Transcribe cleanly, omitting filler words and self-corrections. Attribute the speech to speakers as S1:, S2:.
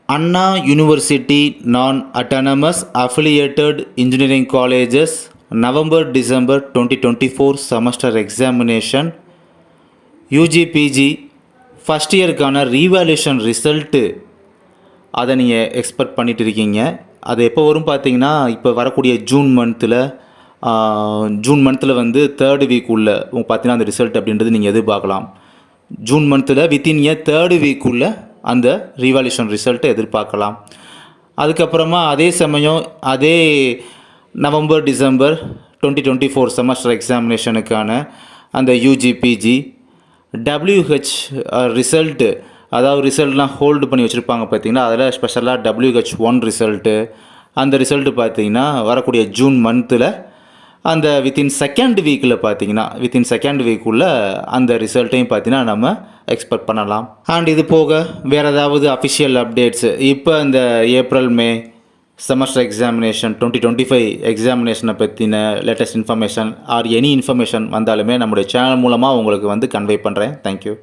S1: Anna University Non-Autonomous Affiliated Engineering Colleges November-December 2024 semester examination UGPG first இயருக்கான revaluation result அதை நீங்கள் expect பண்ணிட்டு இருக்கீங்க. அது எப்போ வரும் பார்த்தீங்கன்னா, இப்போ வரக்கூடிய ஜூன் மந்தில் வந்து தேர்டு வீக் உள்ள பார்த்தீங்கன்னா அந்த ரிசல்ட் அப்படின்றது நீங்கள் எதிர்பார்க்கலாம். ஜூன் மந்தில் வித்தின் தேர்டு வீக் உள்ள அந்த ரீவேல்யூஷன் ரிசல்ட்டை எதிர்பார்க்கலாம். அதுக்கப்புறமா அதே சமயம் அதே நவம்பர் டிசம்பர் 2024 செமஸ்டர் எக்ஸாமினேஷனுக்கான அந்த யூஜிபிஜி WH ரிசல்ட்டு, அதாவது ரிசல்ட்லாம் ஹோல்டு பண்ணி வச்சுருப்பாங்க பார்த்தீங்கன்னா, அதில் ஸ்பெஷலாக WH1 ரிசல்ட்டு, அந்த ரிசல்ட்டு பார்த்தீங்கன்னா வரக்கூடிய ஜூன் மந்தில் அந்த வித்தின் செகண்ட் வீக்குள்ளே அந்த ரிசல்ட்டையும் பார்த்தீங்கன்னா நம்ம எக்ஸ்பெக்ட் பண்ணலாம். அண்ட் இது போக வேறு ஏதாவது அஃபிஷியல் அப்டேட்ஸு இப்போ இந்த ஏப்ரல் மே செமஸ்டர் எக்ஸாமினேஷன் 2025 எக்ஸாமினேஷனை பற்றின latest information or any information வந்தாலுமே நம்முடைய சேனல் மூலமாக உங்களுக்கு வந்து கன்வே பண்ணுறேன். தேங்க்யூ.